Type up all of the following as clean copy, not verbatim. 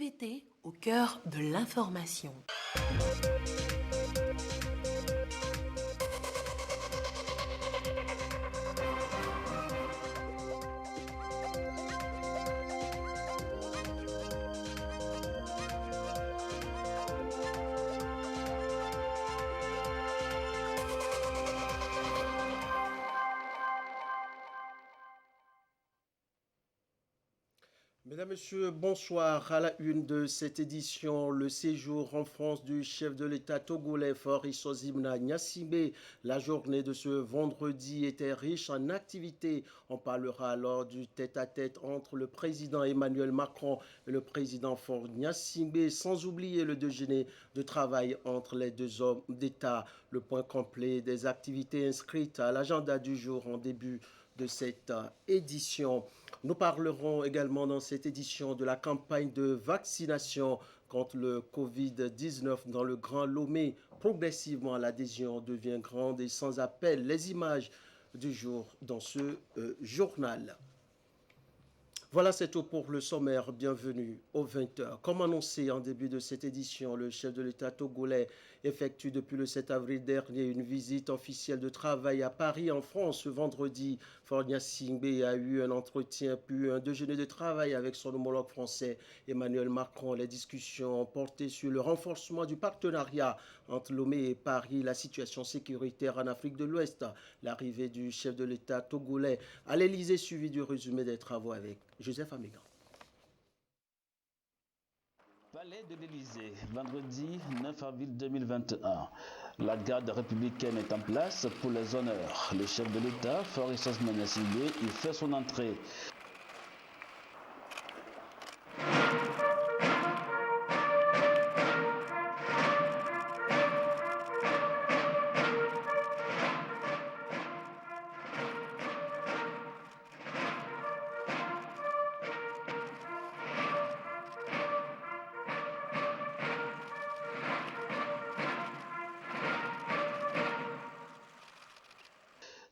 TVT au cœur de l'information. Mesdames, Messieurs, bonsoir. À la une de cette édition, le séjour en France du chef de l'État togolais Faure Issozimna Gnassingbé. La journée de ce vendredi était riche en activités. On parlera alors du tête-à-tête entre le président Emmanuel Macron et le président Faure Gnassingbé, sans oublier le déjeuner de travail entre les deux hommes d'État. Le point complet des activités inscrites à l'agenda du jour en début de cette édition. Nous parlerons également dans cette édition de la campagne de vaccination contre le Covid-19 dans le Grand Lomé. Progressivement, l'adhésion devient grande et sans appel. Les images du jour dans ce journal. Voilà, c'est tout pour le sommaire. Bienvenue aux 20h. Comme annoncé en début de cette édition, le chef de l'État togolais effectue depuis le 7 avril dernier une visite officielle de travail à Paris, en France. Ce vendredi, Faure Gnassingbé a eu un entretien puis un déjeuner de travail avec son homologue français Emmanuel Macron. Les discussions ont porté sur le renforcement du partenariat entre Lomé et Paris, la situation sécuritaire en Afrique de l'Ouest, l'arrivée du chef de l'État togolais à l'Élysée, suivi du résumé des travaux avec Joseph Amigan. Palais de l'Élysée, vendredi 9 avril 2021. La garde républicaine est en place pour les honneurs. Le chef de l'État, Faure Issozimna Gnassingbé, y fait son entrée.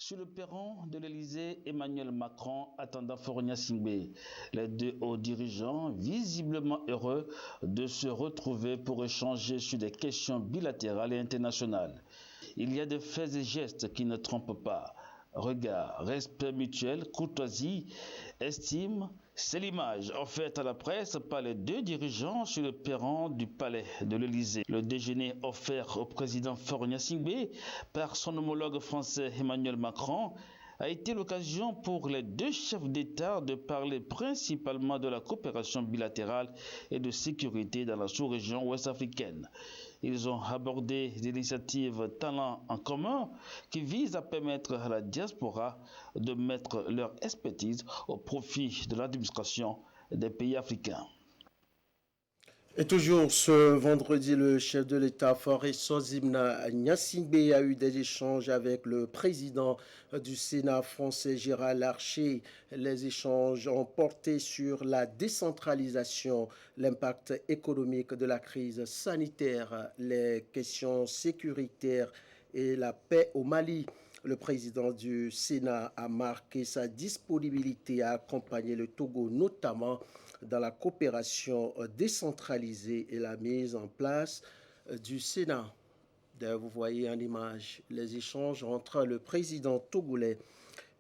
Sur le perron de l'Élysée, Emmanuel Macron attendant Faure Gnassingbé. Les deux hauts dirigeants, visiblement heureux de se retrouver pour échanger sur des questions bilatérales et internationales. Il y a des faits et gestes qui ne trompent pas. Regard, respect mutuel, courtoisie, estime, c'est l'image offerte à la presse par les deux dirigeants sur le perron du palais de l'Élysée. Le déjeuner offert au président Faure Gnassingbé par son homologue français Emmanuel Macron a été l'occasion pour les deux chefs d'État de parler principalement de la coopération bilatérale et de sécurité dans la sous-région ouest-africaine. Ils ont abordé des initiatives talents en commun qui visent à permettre à la diaspora de mettre leur expertise au profit de l'administration des pays africains. Et toujours ce vendredi, le chef de l'État, Faure Issozimna Gnassingbé, a eu des échanges avec le président du Sénat français, Gérard Larcher. Les échanges ont porté sur la décentralisation, l'impact économique de la crise sanitaire, les questions sécuritaires et la paix au Mali. Le président du Sénat a marqué sa disponibilité à accompagner le Togo, notamment dans la coopération décentralisée et la mise en place du Sénat. D'ailleurs, vous voyez en image les échanges entre le président togolais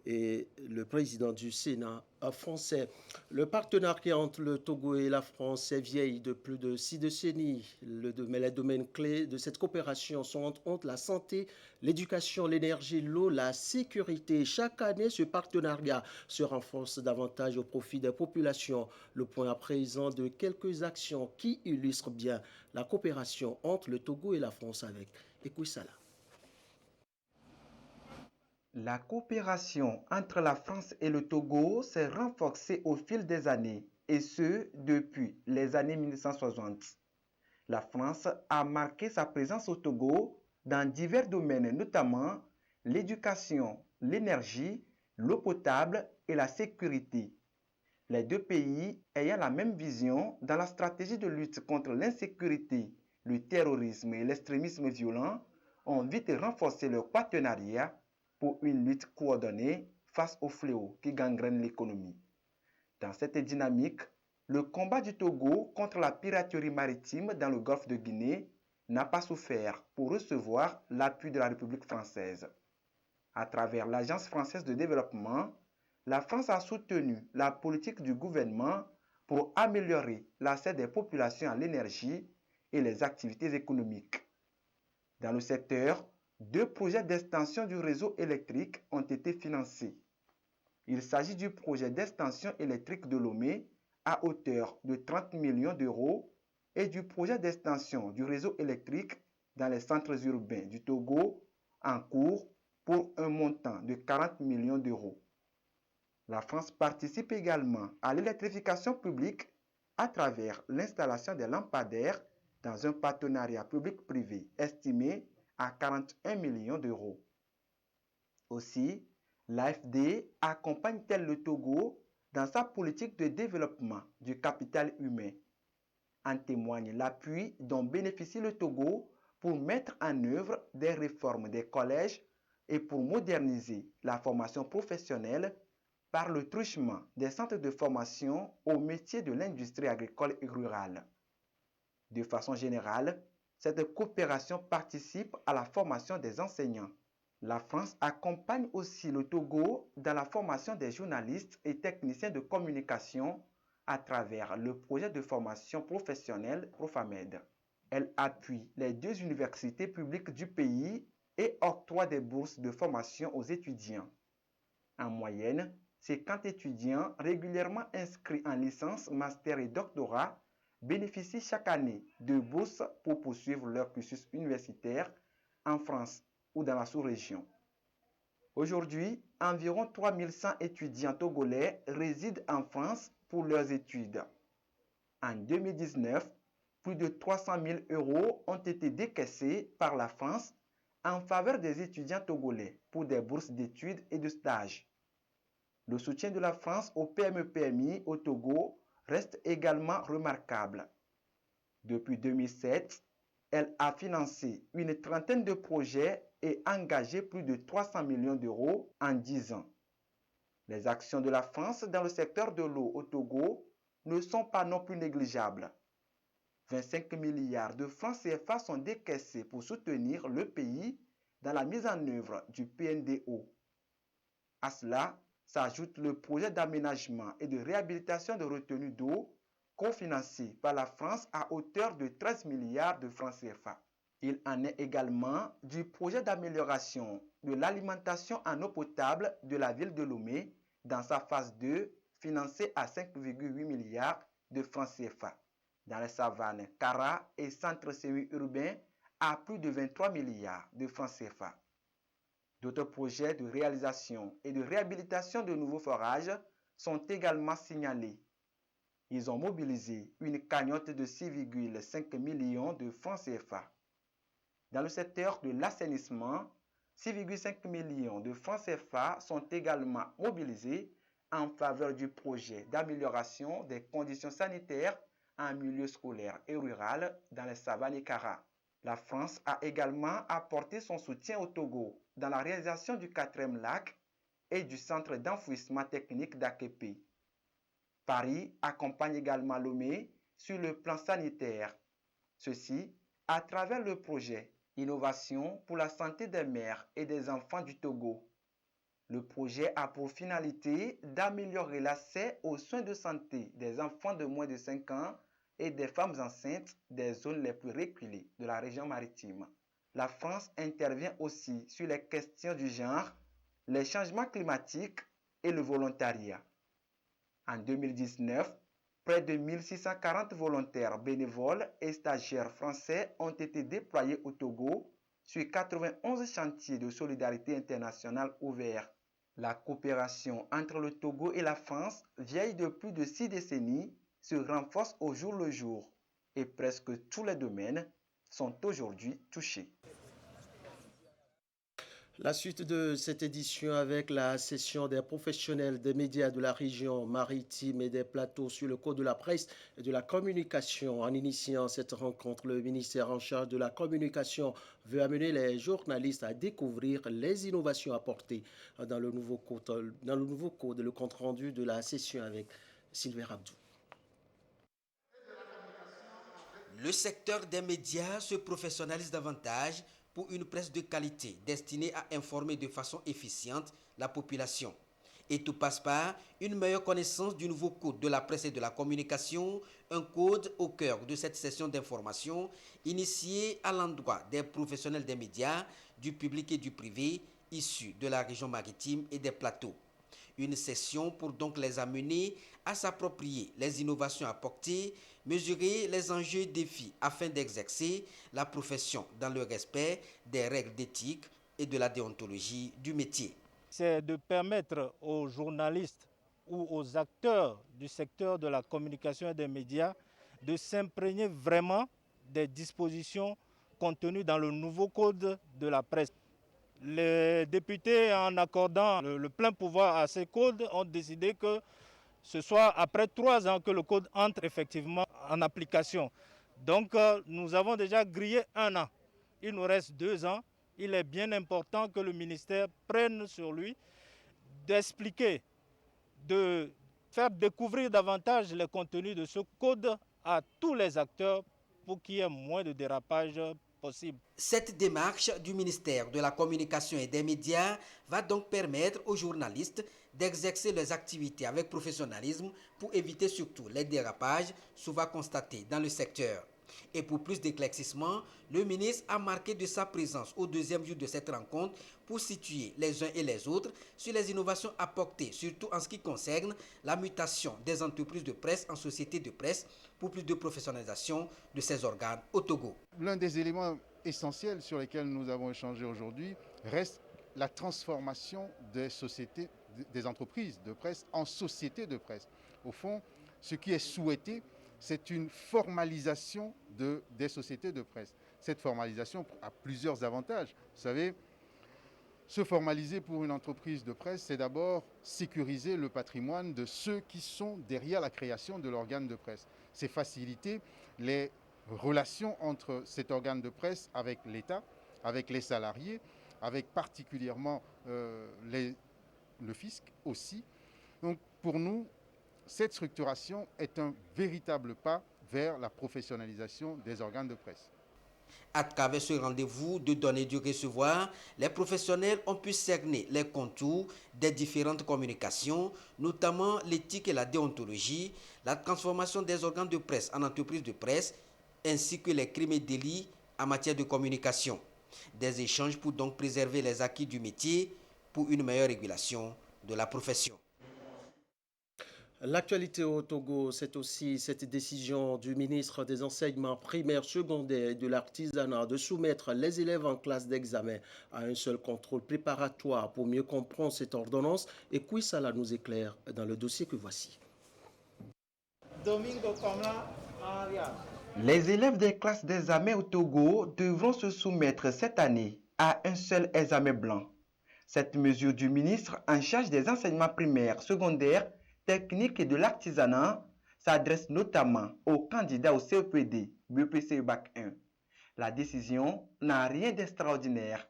et le président du Sénat français. Le partenariat entre le Togo et la France est vieille de plus de 6 décennies. Mais les domaines clés de cette coopération sont entre la santé, l'éducation, l'énergie, l'eau, la sécurité. Chaque année, ce partenariat se renforce davantage au profit des populations. Le point à présent de quelques actions qui illustrent bien la coopération entre le Togo et la France avec Ekouissala. La coopération entre la France et le Togo s'est renforcée au fil des années, et ce, depuis les années 1960. La France a marqué sa présence au Togo dans divers domaines, notamment l'éducation, l'énergie, l'eau potable et la sécurité. Les deux pays ayant la même vision dans la stratégie de lutte contre l'insécurité, le terrorisme et l'extrémisme violent ont vite renforcé leur partenariat pour une lutte coordonnée face aux fléaux qui gangrènent l'économie. Dans cette dynamique, le combat du Togo contre la piraterie maritime dans le golfe de Guinée n'a pas souffert pour recevoir l'appui de la République française. À travers l'Agence française de développement, la France a soutenu la politique du gouvernement pour améliorer l'accès des populations à l'énergie et les activités économiques. Dans le secteur, 2 projets d'extension du réseau électrique ont été financés. Il s'agit du projet d'extension électrique de Lomé à hauteur de 30 millions d'euros et du projet d'extension du réseau électrique dans les centres urbains du Togo en cours pour un montant de 40 millions d'euros. La France participe également à l'électrification publique à travers l'installation des lampadaires dans un partenariat public-privé estimé à 41 millions d'euros. Aussi, l'AFD accompagne-t-elle le Togo dans sa politique de développement du capital humain. En témoigne l'appui dont bénéficie le Togo pour mettre en œuvre des réformes des collèges et pour moderniser la formation professionnelle par le truchement des centres de formation aux métiers de l'industrie agricole et rurale. De façon générale, cette coopération participe à la formation des enseignants. La France accompagne aussi le Togo dans la formation des journalistes et techniciens de communication à travers le projet de formation professionnelle Profamed. Elle appuie les 2 universités publiques du pays et octroie des bourses de formation aux étudiants. En moyenne, 50 étudiants régulièrement inscrits en licence, master et doctorat bénéficient chaque année de bourses pour poursuivre leur cursus universitaire en France ou dans la sous-région. Aujourd'hui, environ 3100 étudiants togolais résident en France pour leurs études. En 2019, plus de 300 000 euros ont été décaissés par la France en faveur des étudiants togolais pour des bourses d'études et de stages. Le soutien de la France au PME-PMI au Togo reste également remarquable. Depuis 2007, elle a financé une trentaine de projets et engagé plus de 300 millions d'euros en 10 ans. Les actions de la France dans le secteur de l'eau au Togo ne sont pas non plus négligeables. 25 milliards de francs CFA sont décaissés pour soutenir le pays dans la mise en œuvre du PNDO. À cela s'ajoute le projet d'aménagement et de réhabilitation de retenues d'eau cofinancé par la France à hauteur de 13 milliards de francs CFA. Il en est également du projet d'amélioration de l'alimentation en eau potable de la ville de Lomé dans sa phase 2, financé à 5,8 milliards de francs CFA. Dans les savanes, Kara et centres semi-urbains à plus de 23 milliards de francs CFA. D'autres projets de réalisation et de réhabilitation de nouveaux forages sont également signalés. Ils ont mobilisé une cagnotte de 6,5 millions de francs CFA. Dans le secteur de l'assainissement, 6,5 millions de francs CFA sont également mobilisés en faveur du projet d'amélioration des conditions sanitaires en milieu scolaire et rural dans les savanes et Kara. La France a également apporté son soutien au Togo dans la réalisation du 4e lac et du centre d'enfouissement technique d'Akepe. Paris accompagne également Lomé sur le plan sanitaire. Ceci à travers le projet Innovation pour la santé des mères et des enfants du Togo. Le projet a pour finalité d'améliorer l'accès aux soins de santé des enfants de moins de 5 ans et des femmes enceintes des zones les plus reculées de la région maritime. La France intervient aussi sur les questions du genre, les changements climatiques et le volontariat. En 2019, près de 1640 volontaires bénévoles et stagiaires français ont été déployés au Togo sur 91 chantiers de solidarité internationale ouverts. La coopération entre le Togo et la France, vieille de plus de 6 décennies, se renforce au jour le jour et presque tous les domaines sont aujourd'hui touchés. La suite de cette édition avec la session des professionnels des médias de la région maritime et des plateaux sur le code de la presse et de la communication. En initiant cette rencontre, le ministère en charge de la communication veut amener les journalistes à découvrir les innovations apportées dans le nouveau code, le compte rendu de la session avec Sylvain Abdou. Le secteur des médias se professionnalise davantage pour une presse de qualité destinée à informer de façon efficiente la population. Et tout passe par une meilleure connaissance du nouveau code de la presse et de la communication, un code au cœur de cette session d'information initiée à l'endroit des professionnels des médias, du public et du privé issus de la région maritime et des plateaux. Une session pour donc les amener à s'approprier les innovations apportées, mesurer les enjeux et défis afin d'exercer la profession dans le respect des règles d'éthique et de la déontologie du métier. C'est de permettre aux journalistes ou aux acteurs du secteur de la communication et des médias de s'imprégner vraiment des dispositions contenues dans le nouveau code de la presse. Les députés, en accordant le plein pouvoir à ces codes, ont décidé que ce soit après 3 ans que le code entre effectivement en application. Donc nous avons déjà grillé 1 an. Il nous reste 2 ans. Il est bien important que le ministère prenne sur lui d'expliquer, de faire découvrir davantage les contenus de ce code à tous les acteurs pour qu'il y ait moins de dérapage possible. Cette démarche du ministère de la Communication et des Médias va donc permettre aux journalistes d'exercer leurs activités avec professionnalisme pour éviter surtout les dérapages souvent constatés dans le secteur. Et pour plus d'éclaircissement, le ministre a marqué de sa présence au 2e jour de cette rencontre pour situer les uns et les autres sur les innovations apportées, surtout en ce qui concerne la mutation des entreprises de presse en sociétés de presse pour plus de professionnalisation de ces organes au Togo. L'un des éléments essentiels sur lesquels nous avons échangé aujourd'hui reste la transformation des sociétés, des entreprises de presse en sociétés de presse. Au fond, ce qui est souhaité, c'est une formalisation des sociétés de presse. Cette formalisation a plusieurs avantages. Vous savez, se formaliser pour une entreprise de presse, c'est d'abord sécuriser le patrimoine de ceux qui sont derrière la création de l'organe de presse. C'est faciliter les relations entre cet organe de presse avec l'État, avec les salariés, avec particulièrement le fisc aussi. Donc pour nous, cette structuration est un véritable pas vers la professionnalisation des organes de presse. À travers ce rendez-vous de donner du recevoir, les professionnels ont pu cerner les contours des différentes communications, notamment l'éthique et la déontologie, la transformation des organes de presse en entreprises de presse, ainsi que les crimes et délits en matière de communication. Des échanges pour donc préserver les acquis du métier pour une meilleure régulation de la profession. L'actualité au Togo, c'est aussi cette décision du ministre des Enseignements primaires, secondaires et de l'artisanat de soumettre les élèves en classe d'examen à un seul contrôle préparatoire pour mieux comprendre cette ordonnance. Et Kouissala nous éclaire dans le dossier que voici. Les élèves des classes d'examen au Togo devront se soumettre cette année à un seul examen blanc. Cette mesure du ministre en charge des enseignements primaires, secondaires, techniques et de l'artisanat s'adresse notamment aux candidats au CEPD, BEPC et Bac 1. La décision n'a rien d'extraordinaire.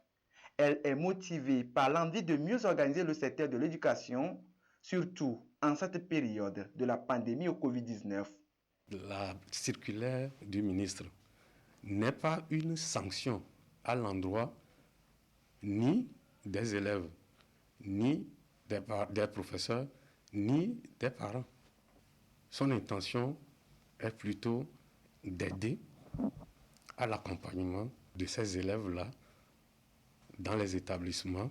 Elle est motivée par l'envie de mieux organiser le secteur de l'éducation, surtout en cette période de la pandémie au Covid-19. La circulaire du ministre n'est pas une sanction à l'endroit ni des élèves, ni des professeurs, ni des parents. Son intention est plutôt d'aider à l'accompagnement de ces élèves-là dans les établissements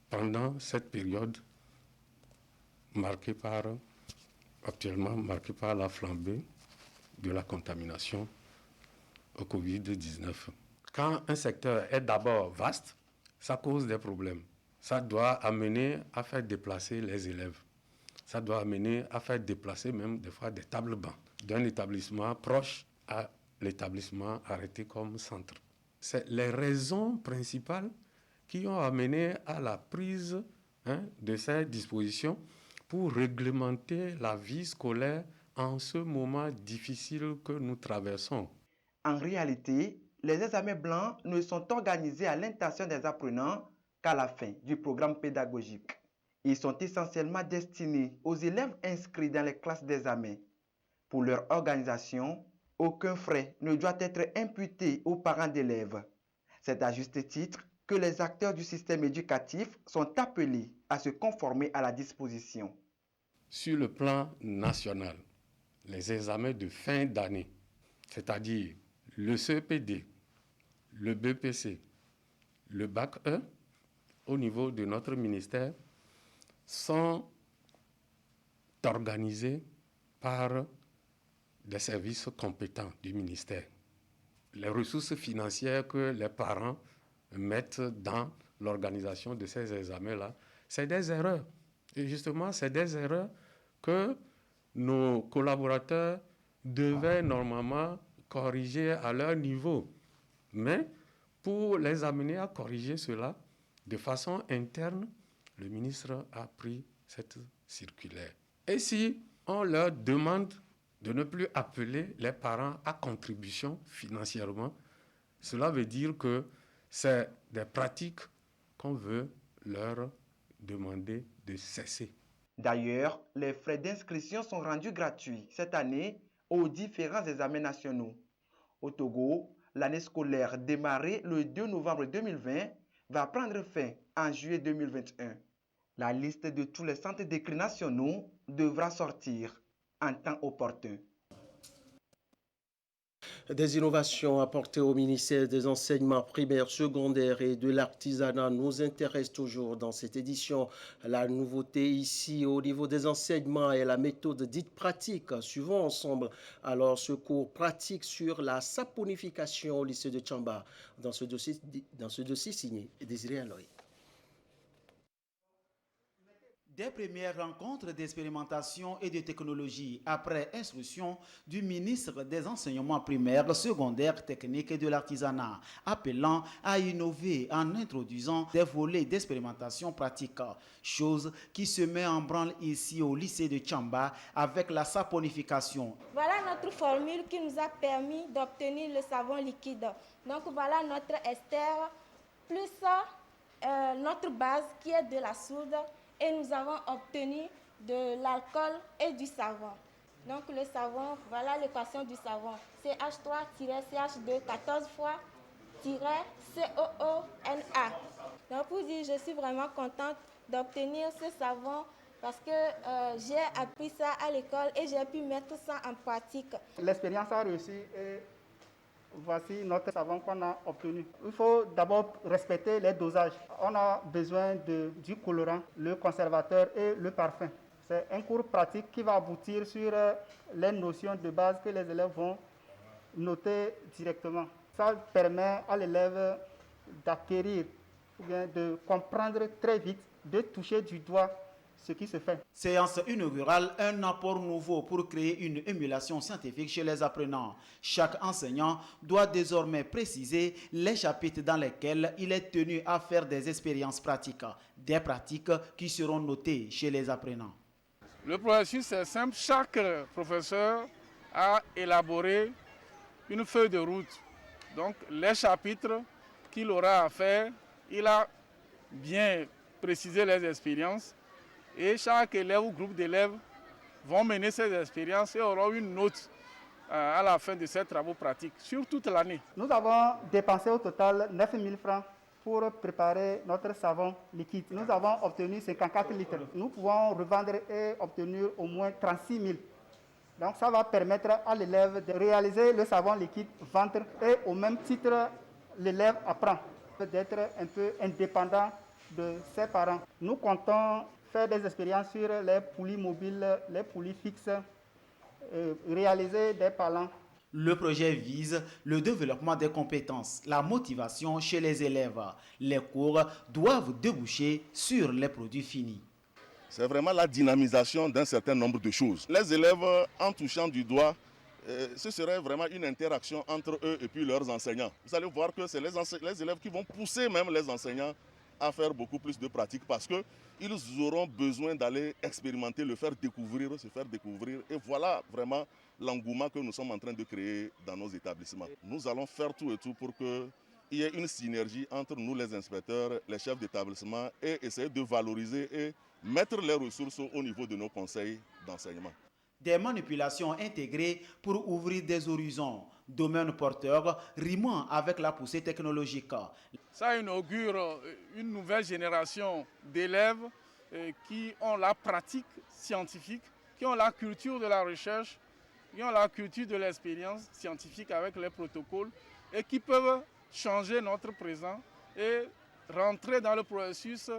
pendant cette période actuellement marquée par la flambée de la contamination au Covid-19. Quand un secteur est d'abord vaste, ça cause des problèmes. Ça doit amener à faire déplacer les élèves. Ça doit amener à faire déplacer même des fois des tables bancs d'un établissement proche à l'établissement arrêté comme centre. C'est les raisons principales qui ont amené à la prise de ces dispositions pour réglementer la vie scolaire en ce moment difficile que nous traversons. En réalité, les examens blancs ne sont organisés à l'intention des apprenants qu'à la fin du programme pédagogique. Ils sont essentiellement destinés aux élèves inscrits dans les classes d'examen. Pour leur organisation, Aucun frais ne doit être imputé aux parents d'élèves. C'est à juste titre que les acteurs du système éducatif sont appelés à se conformer à la disposition. Sur le plan national, les examens de fin d'année, c'est-à-dire le CEPD, le BPC, le Bac E, au niveau de notre ministère, sont organisés par des services compétents du ministère. Les ressources financières que les parents mettent dans l'organisation de ces examens-là, c'est des erreurs. Et justement, c'est des erreurs que nos collaborateurs devaient normalement corriger à leur niveau. Mais pour les amener à corriger cela, de façon interne, le ministre a pris cette circulaire. Et si on leur demande de ne plus appeler les parents à contribution financièrement, cela veut dire que c'est des pratiques qu'on veut leur demander de cesser. D'ailleurs, les frais d'inscription sont rendus gratuits cette année aux différents examens nationaux. Au Togo, l'année scolaire démarrée le 2 novembre 2020 va prendre fin en juillet 2021. La liste de tous les centres d'écrit nationaux devra sortir en temps opportun. Des innovations apportées au ministère des enseignements primaires, secondaires et de l'artisanat nous intéressent toujours dans cette édition. La nouveauté ici au niveau des enseignements est la méthode dite pratique. Suivons ensemble alors ce cours pratique sur la saponification au lycée de Tchamba. Dans ce dossier signé Désiré Aloy. Des premières rencontres d'expérimentation et de technologie après instruction du ministre des Enseignements primaires, secondaires, techniques et de l'artisanat, appelant à innover en introduisant des volets d'expérimentation pratique, chose qui se met en branle ici au lycée de Tchamba avec la saponification. Voilà notre formule qui nous a permis d'obtenir le savon liquide. Donc voilà notre ester plus notre base qui est de la soude. Et nous avons obtenu de l'alcool et du savon. Donc le savon, voilà l'équation du savon. CH3-CH2 14 fois COONA. Donc pour dire, je suis vraiment contente d'obtenir ce savon parce que j'ai appris ça à l'école et j'ai pu mettre ça en pratique. L'expérience a réussi et voici notre savon qu'on a obtenu. Il faut d'abord respecter les dosages. On a besoin du colorant, le conservateur et le parfum. C'est un cours pratique qui va aboutir sur les notions de base que les élèves vont noter directement. Ça permet à l'élève d'acquérir ou bien de comprendre très vite, de toucher du doigt ce qui se fait. Séance inaugurale, un apport nouveau pour créer une émulation scientifique chez les apprenants. Chaque enseignant doit désormais préciser les chapitres dans lesquels il est tenu à faire des expériences pratiques, des pratiques qui seront notées chez les apprenants. Le processus est simple, chaque professeur a élaboré une feuille de route. Donc les chapitres qu'il aura à faire, il a bien précisé les expériences. Et chaque élève ou groupe d'élèves vont mener ces expériences et auront une note à la fin de ces travaux pratiques sur toute l'année. Nous avons dépensé au total 9 000 francs pour préparer notre savon liquide. Nous avons obtenu 54 litres. Nous pouvons revendre et obtenir au moins 36 000. Donc ça va permettre à l'élève de réaliser le savon liquide, vendre et au même titre, l'élève apprend d'être un peu indépendant de ses parents. Nous comptons faire des expériences sur les poulies mobiles, les poulies fixes, réaliser des palans. Le projet vise le développement des compétences, la motivation chez les élèves. Les cours doivent déboucher sur les produits finis. C'est vraiment la dynamisation d'un certain nombre de choses. Les élèves, en touchant du doigt, ce serait vraiment une interaction entre eux et puis leurs enseignants. Vous allez voir que c'est les élèves qui vont pousser même les enseignants à faire beaucoup plus de pratiques parce qu'ils auront besoin d'aller expérimenter, se faire découvrir. Et voilà vraiment l'engouement que nous sommes en train de créer dans nos établissements. Nous allons faire tout et tout pour qu'il y ait une synergie entre nous, les inspecteurs, les chefs d'établissement et essayer de valoriser et mettre les ressources au niveau de nos conseils d'enseignement. Des manipulations intégrées pour ouvrir des horizons, domaines porteurs rimant avec la poussée technologique. Ça inaugure une nouvelle génération d'élèves qui ont la pratique scientifique, qui ont la culture de la recherche, qui ont la culture de l'expérience scientifique avec les protocoles et qui peuvent changer notre présent et rentrer dans le processus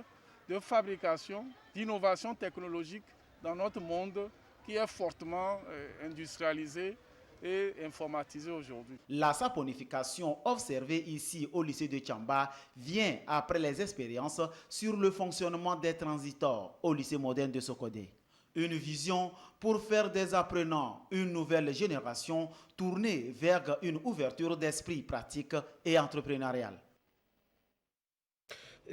de fabrication, d'innovation technologique dans notre monde qui est fortement industrialisé et informatisé aujourd'hui. La saponification observée ici au lycée de Tchamba vient après les expériences sur le fonctionnement des transitors au lycée moderne de Sokodé. Une vision pour faire des apprenants une nouvelle génération tournée vers une ouverture d'esprit pratique et entrepreneurial.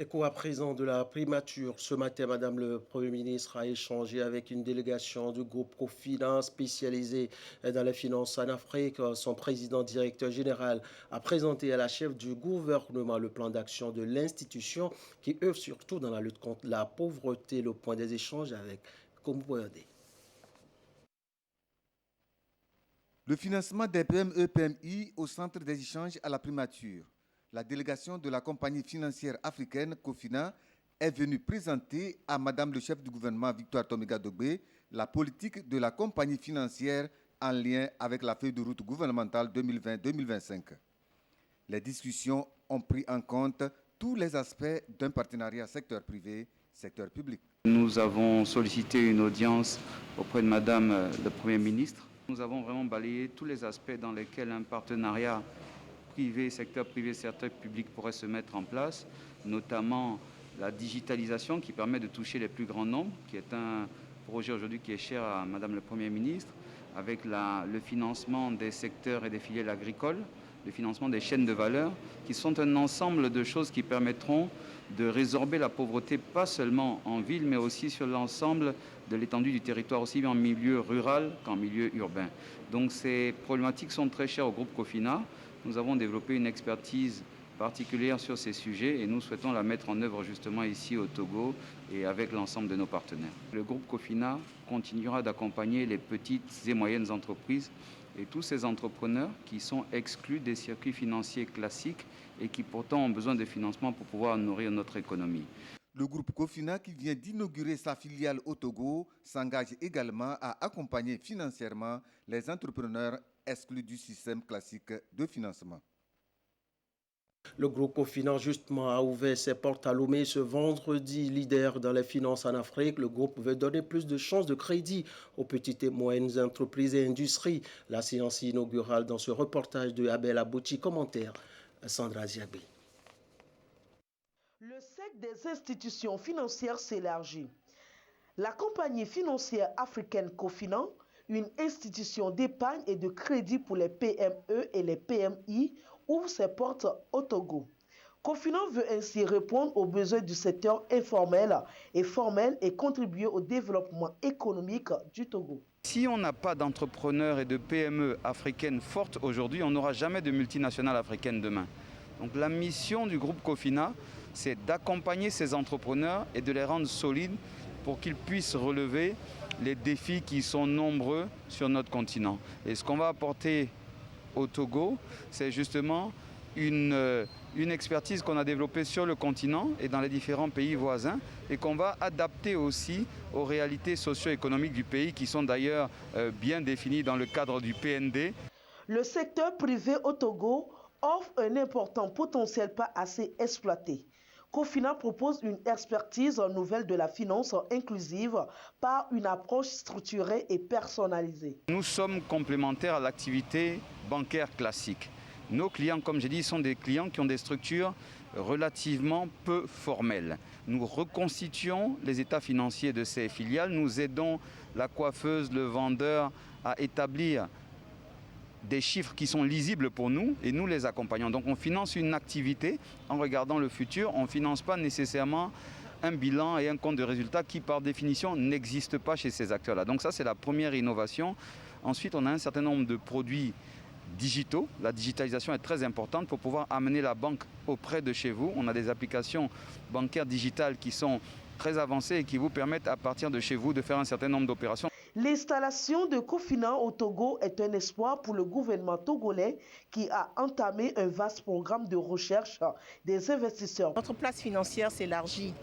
Écho à présent de la primature. Ce matin, Madame le Premier ministre a échangé avec une délégation du groupe Cofina spécialisé dans les finances en Afrique. Son président directeur général a présenté à la chef du gouvernement le plan d'action de l'institution qui œuvre surtout dans la lutte contre la pauvreté. Le point des échanges avec Komboyade. Le financement des PME-PMI au centre des échanges à la primature. La délégation de la compagnie financière africaine Cofina est venue présenter à Madame le chef du gouvernement Victoire Tomiga Dogbe la politique de la compagnie financière en lien avec la feuille de route gouvernementale 2020-2025. Les discussions ont pris en compte tous les aspects d'un partenariat secteur privé, secteur public. Nous avons sollicité une audience auprès de Madame le Premier ministre. Nous avons vraiment balayé tous les aspects dans lesquels un partenariat secteur privé, secteur public pourrait se mettre en place, notamment la digitalisation qui permet de toucher les plus grands nombres, qui est un projet aujourd'hui qui est cher à Madame le Premier ministre, avec le financement des secteurs et des filières agricoles, le financement des chaînes de valeur, qui sont un ensemble de choses qui permettront de résorber la pauvreté, pas seulement en ville, mais aussi sur l'ensemble de l'étendue du territoire, aussi bien en milieu rural qu'en milieu urbain. Donc ces problématiques sont très chères au groupe Cofina. Nous avons développé une expertise particulière sur ces sujets et nous souhaitons la mettre en œuvre justement ici au Togo et avec l'ensemble de nos partenaires. Le groupe Cofina continuera d'accompagner les petites et moyennes entreprises et tous ces entrepreneurs qui sont exclus des circuits financiers classiques et qui pourtant ont besoin de financement pour pouvoir nourrir notre économie. Le groupe Cofina, qui vient d'inaugurer sa filiale au Togo, s'engage également à accompagner financièrement les entrepreneurs exclus du système classique de financement. Le groupe Cofina, justement, a ouvert ses portes à Lomé ce vendredi. Leader dans les finances en Afrique, le groupe veut donner plus de chances de crédit aux petites et moyennes entreprises et industries. La séance inaugurale dans ce reportage de Abel Abouchi. Commentaire, Sandra Ziabé. Le cercle des institutions financières s'élargit. La compagnie financière africaine Cofina, une institution d'épargne et de crédit pour les PME et les PMI, ouvre ses portes au Togo. Cofina veut ainsi répondre aux besoins du secteur informel et formel et contribuer au développement économique du Togo. Si on n'a pas d'entrepreneurs et de PME africaines fortes aujourd'hui, on n'aura jamais de multinationales africaines demain. Donc la mission du groupe Cofina, c'est d'accompagner ces entrepreneurs et de les rendre solides pour qu'ils puissent relever les défis qui sont nombreux sur notre continent. Et ce qu'on va apporter au Togo, c'est justement une expertise qu'on a développée sur le continent et dans les différents pays voisins et qu'on va adapter aussi aux réalités socio-économiques du pays qui sont d'ailleurs bien définies dans le cadre du PND. Le secteur privé au Togo offre un important potentiel pas assez exploité. Cofina propose une expertise nouvelle de la finance inclusive par une approche structurée et personnalisée. Nous sommes complémentaires à l'activité bancaire classique. Nos clients, comme j'ai dit, sont des clients qui ont des structures relativement peu formelles. Nous reconstituons les états financiers de ces filiales, nous aidons la coiffeuse, le vendeur à établir des chiffres qui sont lisibles pour nous et nous les accompagnons. Donc on finance une activité en regardant le futur, on ne finance pas nécessairement un bilan et un compte de résultats qui par définition n'existent pas chez ces acteurs-là. Donc ça c'est la première innovation. Ensuite on a un certain nombre de produits digitaux. La digitalisation est très importante pour pouvoir amener la banque auprès de chez vous. On a des applications bancaires digitales qui sont très avancées et qui vous permettent à partir de chez vous de faire un certain nombre d'opérations. L'installation de Cofina au Togo est un espoir pour le gouvernement togolais qui a entamé un vaste programme de recherche des investisseurs. Notre place financière s'élargit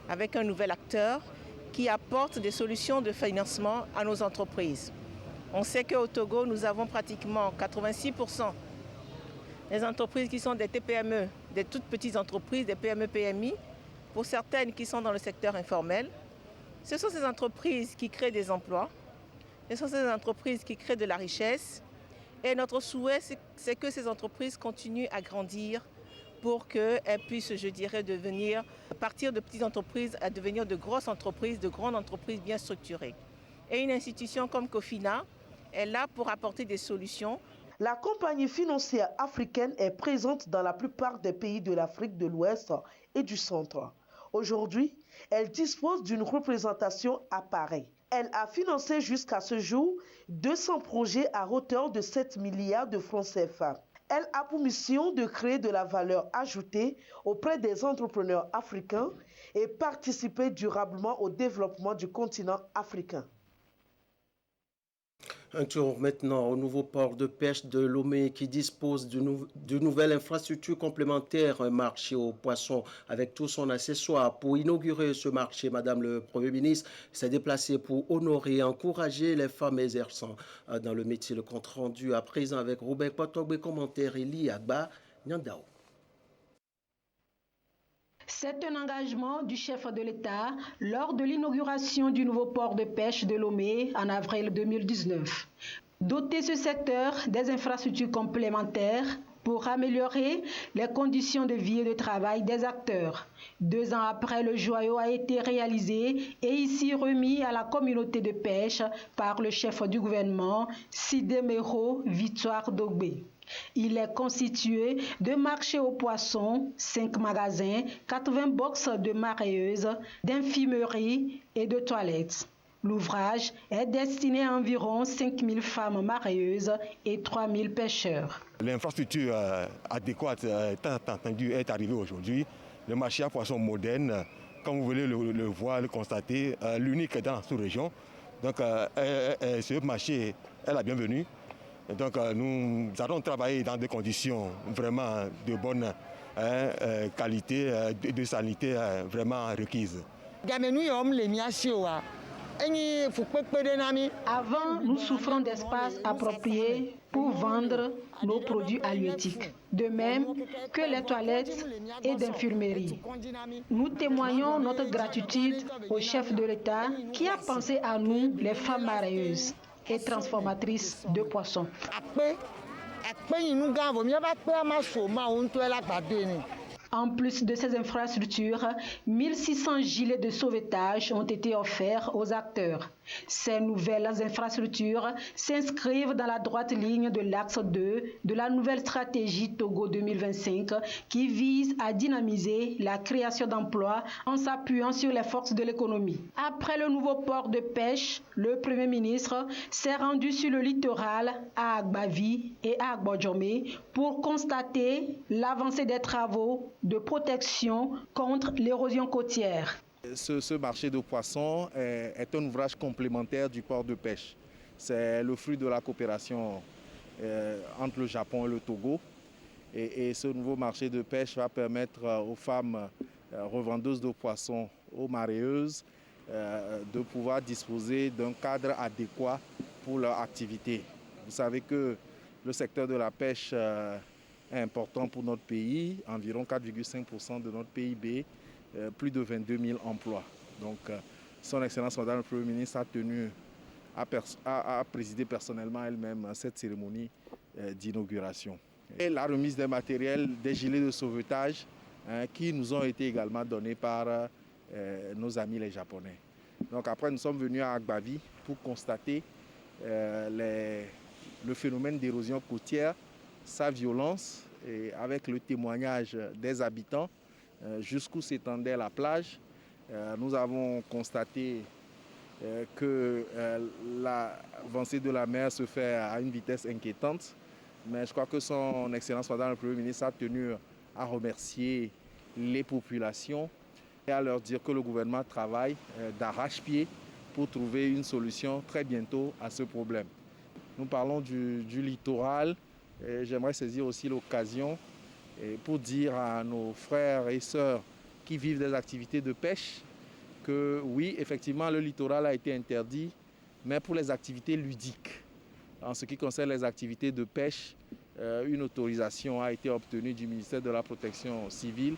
avec un nouvel acteur qui apporte des solutions de financement à nos entreprises. On sait qu'au Togo, nous avons pratiquement 86% des entreprises qui sont des TPME, des toutes petites entreprises, des PME-PMI, pour certaines qui sont dans le secteur informel. Ce sont ces entreprises qui créent des emplois, ce sont ces entreprises qui créent de la richesse. Et notre souhait, c'est que ces entreprises continuent à grandir pour qu'elles puissent, je dirais, partir de petites entreprises à devenir de grosses entreprises, de grandes entreprises bien structurées. Et une institution comme Cofina est là pour apporter des solutions. La compagnie financière africaine est présente dans la plupart des pays de l'Afrique de l'Ouest et du Centre. Aujourd'hui, elle dispose d'une représentation à Paris. Elle a financé jusqu'à ce jour 200 projets à hauteur de 7 milliards de francs CFA. Elle a pour mission de créer de la valeur ajoutée auprès des entrepreneurs africains et participer durablement au développement du continent africain. Un tour maintenant au nouveau port de pêche de Lomé qui dispose de nouvelles infrastructures complémentaires, un marché aux poissons avec tout son accessoire. Pour inaugurer ce marché, Madame le Premier ministre s'est déplacée pour honorer et encourager les femmes exerçant dans le métier. Le compte rendu à présent avec Robert Potogbe, commentaire Eli Agba Nyandao. C'est un engagement du chef de l'État lors de l'inauguration du nouveau port de pêche de Lomé en avril 2019. Doter ce secteur des infrastructures complémentaires pour améliorer les conditions de vie et de travail des acteurs. 2 ans après, le joyau a été réalisé et ici remis à la communauté de pêche par le chef du gouvernement, Sidemero Victoire Dogbe. Il est constitué de marchés aux poissons, 5 magasins, 80 boxes de mareyeuses, d'infirmerie et de toilettes. L'ouvrage est destiné à environ 5000 femmes mareyeuses et 3000 pêcheurs. L'infrastructure adéquate est arrivée aujourd'hui. Le marché à poissons moderne, comme vous voulez le voir, le constater, l'unique dans la sous-région. Donc ce marché est la bienvenue. Donc nous allons travailler dans des conditions vraiment de bonne qualité, de sanité vraiment requises. Avant, nous souffrons d'espaces appropriés pour vendre nos produits halieutiques, de même que les toilettes et d'infirmerie. Nous témoignons notre gratitude au chef de l'État qui a pensé à nous, les femmes mareyeuses et transformatrices de poissons. En plus de ces infrastructures, 1600 gilets de sauvetage ont été offerts aux acteurs. Ces nouvelles infrastructures s'inscrivent dans la droite ligne de l'axe 2 de la nouvelle stratégie Togo 2025 qui vise à dynamiser la création d'emplois en s'appuyant sur les forces de l'économie. Après le nouveau port de pêche, le Premier ministre s'est rendu sur le littoral à Agbavi et à Agbodjomé pour constater l'avancée des travaux de protection contre l'érosion côtière. Ce marché de poissons est un ouvrage complémentaire du port de pêche. C'est le fruit de la coopération entre le Japon et le Togo. Et ce nouveau marché de pêche va permettre aux femmes revendeuses de poissons, aux mareyeuses, de pouvoir disposer d'un cadre adéquat pour leur activité. Vous savez que le secteur de la pêche est important pour notre pays, environ 4,5% de notre PIB, plus de 22 000 emplois. Donc, son Excellence Madame le Premier ministre a tenu à présider personnellement elle-même cette cérémonie d'inauguration. Et la remise des matériels, des gilets de sauvetage qui nous ont été également donnés par nos amis les Japonais. Donc après, nous sommes venus à Agbavi pour constater le phénomène d'érosion côtière, sa violence, et avec le témoignage des habitants, jusqu'où s'étendait la plage. Nous avons constaté que l'avancée de la mer se fait à une vitesse inquiétante, mais je crois que son Excellence Madame le Premier ministre a tenu à remercier les populations et à leur dire que le gouvernement travaille d'arrache-pied pour trouver une solution très bientôt à ce problème. Nous parlons du littoral. J'aimerais saisir aussi l'occasion pour dire à nos frères et sœurs qui vivent des activités de pêche que oui, effectivement, le littoral a été interdit, mais pour les activités ludiques. En ce qui concerne les activités de pêche, une autorisation a été obtenue du ministère de la Protection civile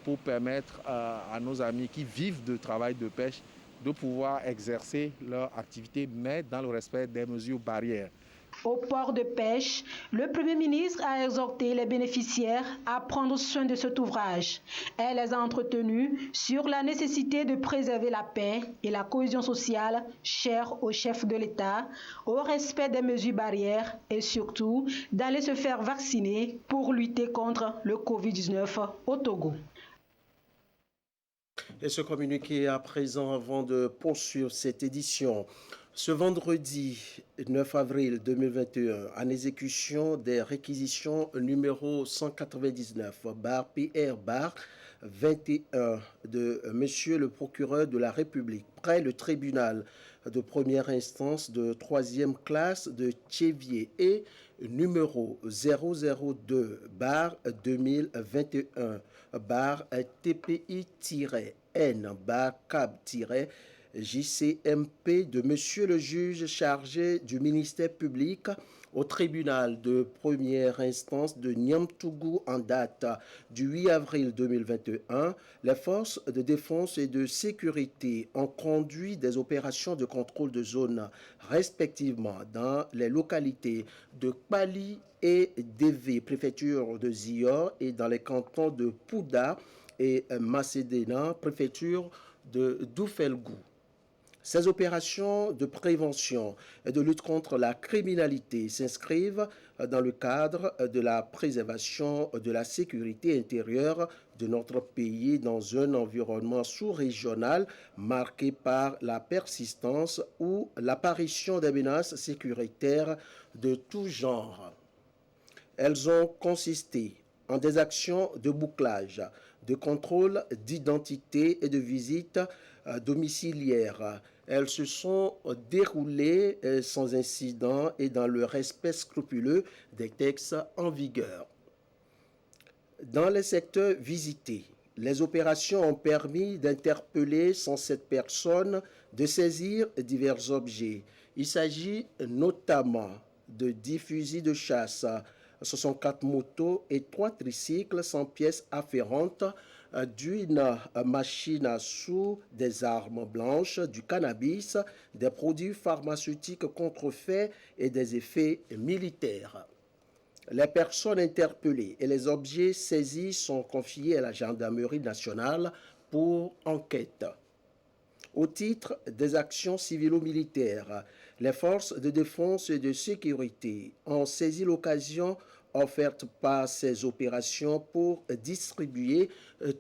pour permettre à nos amis qui vivent de travail de pêche de pouvoir exercer leur activité, mais dans le respect des mesures barrières. Au port de pêche, le Premier ministre a exhorté les bénéficiaires à prendre soin de cet ouvrage. Elle les a entretenus sur la nécessité de préserver la paix et la cohésion sociale chère au chef de l'État, au respect des mesures barrières et surtout d'aller se faire vacciner pour lutter contre le Covid-19 au Togo. Et ce communiqué à présent avant de poursuivre cette édition. Ce vendredi 9 avril 2021, en exécution des réquisitions numéro 199/PR/21 de Monsieur le procureur de la République près le tribunal de première instance de 3e classe de Thiévier et numéro 002/2021/TPI-N/CAB- JCMP de Monsieur le juge chargé du ministère public au tribunal de première instance de Niamtougou en date du 8 avril 2021, les forces de défense et de sécurité ont conduit des opérations de contrôle de zone respectivement dans les localités de Kpali et d'Evé, préfecture de Zior, et dans les cantons de Pouda et Macédéna, préfecture de Doufelgou. Ces opérations de prévention et de lutte contre la criminalité s'inscrivent dans le cadre de la préservation de la sécurité intérieure de notre pays dans un environnement sous-régional marqué par la persistance ou l'apparition des menaces sécuritaires de tout genre. Elles ont consisté en des actions de bouclage, de contrôle d'identité et de visite domiciliaire. Elles se sont déroulées sans incident et dans le respect scrupuleux des textes en vigueur. Dans les secteurs visités, les opérations ont permis d'interpeller 107 personnes, de saisir divers objets. Il s'agit notamment de 10 fusils de chasse, 64 motos et 3 tricycles sans pièces afférentes, d'une machine à sous, des armes blanches, du cannabis, des produits pharmaceutiques contrefaits et des effets militaires. Les personnes interpellées et les objets saisis sont confiés à la gendarmerie nationale pour enquête. Au titre des actions civilo-militaires, les forces de défense et de sécurité ont saisi l'occasion offerte par ces opérations pour distribuer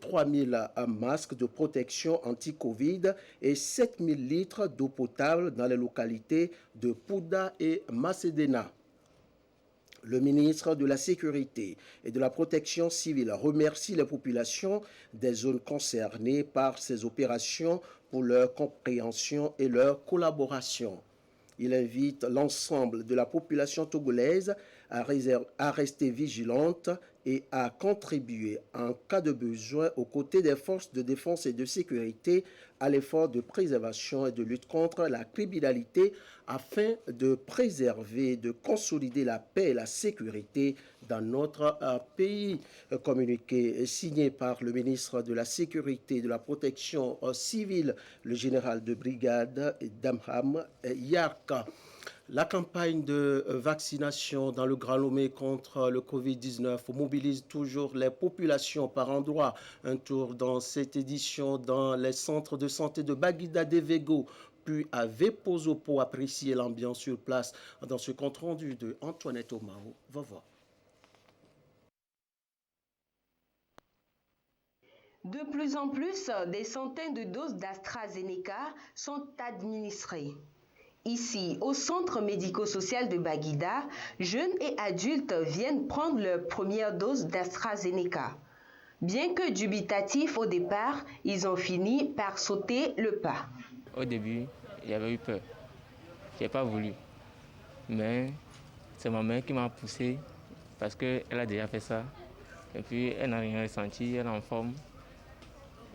3000 masques de protection anti-Covid et 7000 litres d'eau potable dans les localités de Pouda et Macédéna. Le ministre de la Sécurité et de la Protection civile remercie les populations des zones concernées par ces opérations pour leur compréhension et leur collaboration. Il invite l'ensemble de la population togolaise à rester vigilante et à contribuer en cas de besoin aux côtés des forces de défense et de sécurité à l'effort de préservation et de lutte contre la criminalité afin de préserver et de consolider la paix et la sécurité dans notre pays. Communiqué signé par le ministre de la Sécurité et de la Protection civile, le général de brigade Damham Yarka. La campagne de vaccination dans le Grand Lomé contre le Covid-19 mobilise toujours les populations par endroits. Un tour dans cette édition dans les centres de santé de Baguida Devego, puis à Vepozo pour apprécier l'ambiance sur place. Dans ce compte-rendu de Antoinette Omao, va voir. De plus en plus, des centaines de doses d'AstraZeneca sont administrées. Ici, au centre médico-social de Baguida, jeunes et adultes viennent prendre leur première dose d'AstraZeneca. Bien que dubitatifs au départ, ils ont fini par sauter le pas. Au début, j'avais eu peur. Je n'ai pas voulu. Mais c'est ma mère qui m'a poussé parce qu'elle a déjà fait ça. Et puis elle n'a rien ressenti, elle est en forme.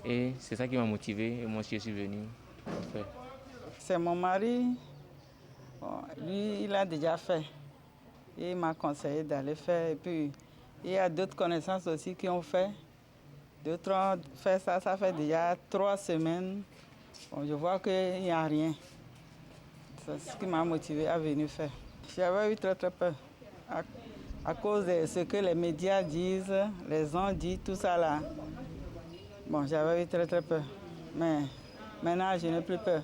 Et c'est ça qui m'a motivé et moi je suis venu faire. C'est mon mari, bon, lui il a déjà fait. Il m'a conseillé d'aller faire. Et puis il y a d'autres connaissances aussi qui ont fait. D'autres ont fait ça, ça fait déjà 3 semaines. Bon, je vois qu'il n'y a rien. C'est ce qui m'a motivé à venir faire. J'avais eu très peur. À cause de ce que les médias disent, les gens disent, tout ça là. Bon, j'avais eu très peur. Mais maintenant, je n'ai plus peur.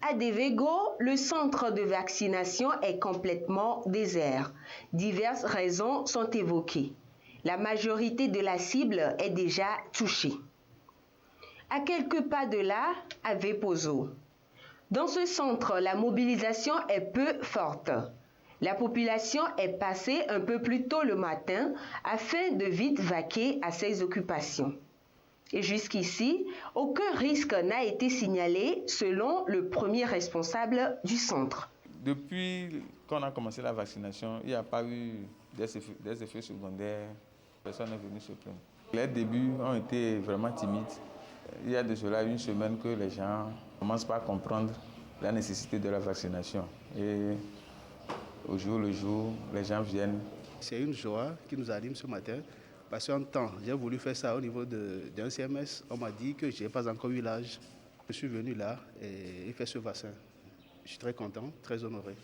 À Devego, le centre de vaccination est complètement désert. Diverses raisons sont évoquées. La majorité de la cible est déjà touchée. À quelques pas de là, à Vepozo. Dans ce centre, la mobilisation est peu forte. La population est passée un peu plus tôt le matin afin de vite vaquer à ses occupations. Et jusqu'ici, aucun risque n'a été signalé selon le premier responsable du centre. Depuis qu'on a commencé la vaccination, il n'y a pas eu des effets secondaires. Personne n'est venu se plaindre. Les débuts ont été vraiment timides. Il y a de cela 1 semaine que les gens commencent par comprendre la nécessité de la vaccination. Et au jour le jour, les gens viennent. C'est une joie qui nous anime ce matin. Parce qu'en temps, j'ai voulu faire ça au niveau d'un CMS. On m'a dit que je n'ai pas encore eu l'âge. Je suis venu là et faire ce vaccin. Je suis très content, très honoré.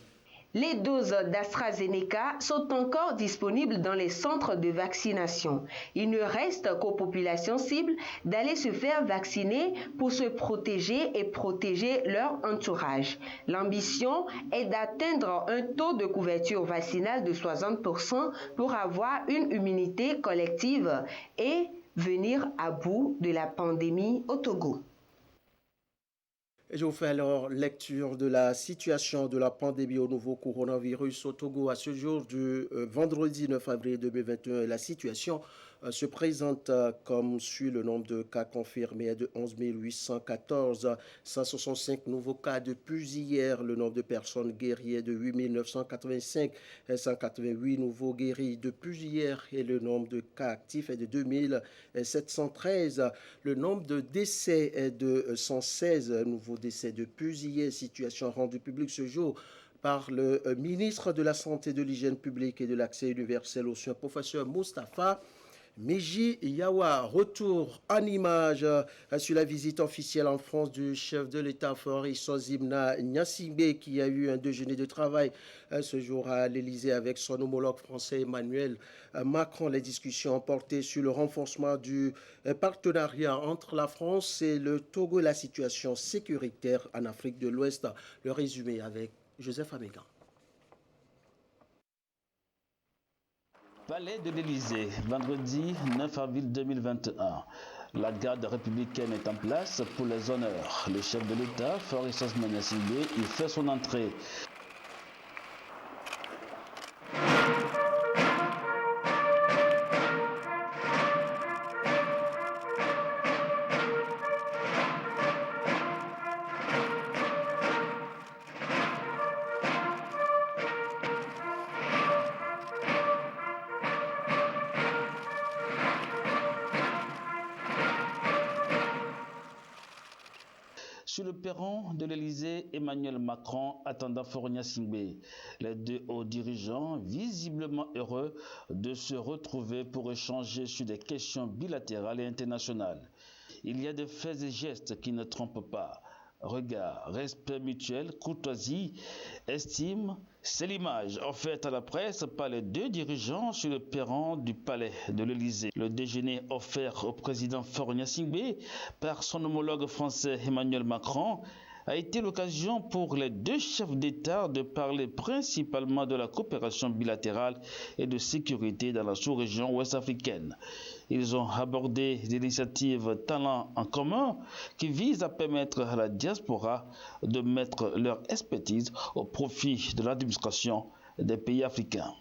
Les doses d'AstraZeneca sont encore disponibles dans les centres de vaccination. Il ne reste qu'aux populations cibles d'aller se faire vacciner pour se protéger et protéger leur entourage. L'ambition est d'atteindre un taux de couverture vaccinale de 60% pour avoir une immunité collective et venir à bout de la pandémie au Togo. Je vous fais alors lecture de la situation de la pandémie au nouveau coronavirus au Togo à ce jour du vendredi 9 avril 2021. La situation se présente comme suit. Le nombre de cas confirmés est de 11 814, 165 nouveaux cas depuis hier. Le nombre de personnes guéries est de 8 985, 188 nouveaux guéris depuis hier. Et le nombre de cas actifs est de 2 713. Le nombre de décès est de 116 nouveaux décès depuis hier. Situation rendue publique ce jour par le ministre de la Santé, de l'Hygiène publique et de l'Accès universel aux soins, professeur Moustapha Meji Yawa. Retour en image sur la visite officielle en France du chef de l'État Faure Issozimna Gnassingbé, qui a eu un déjeuner de travail ce jour à l'Élysée avec son homologue français Emmanuel Macron. Les discussions ont porté sur le renforcement du partenariat entre la France et le Togo et la situation sécuritaire en Afrique de l'Ouest. Le résumé avec Joseph Amégan. Palais de l'Élysée, vendredi 9 avril 2021. La garde républicaine est en place pour les honneurs. Le chef de l'État, Faure Issozimna Gnassingbé, y fait son entrée. Sur le perron de l'Élysée, Emmanuel Macron attendant Faure Gnassingbé. Les deux hauts dirigeants, visiblement heureux de se retrouver pour échanger sur des questions bilatérales et internationales. Il y a des faits et gestes qui ne trompent pas. Regard, respect mutuel, courtoisie, estime, c'est l'image offerte à la presse par les deux dirigeants sur le perron du palais de l'Élysée. Le déjeuner offert au président Faure Gnassingbé par son homologue français Emmanuel Macron a été l'occasion pour les deux chefs d'État de parler principalement de la coopération bilatérale et de sécurité dans la sous-région ouest-africaine. Ils ont abordé des initiatives talents en commun qui visent à permettre à la diaspora de mettre leur expertise au profit de l'administration des pays africains.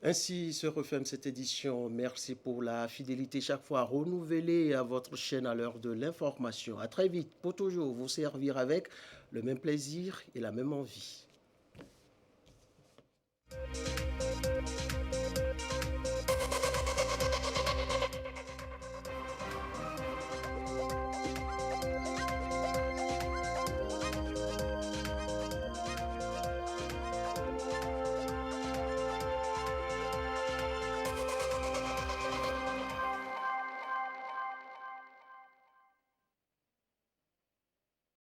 Ainsi se referme cette édition. Merci pour la fidélité chaque fois renouvelée à votre chaîne à l'heure de l'information. À très vite pour toujours vous servir avec le même plaisir et la même envie.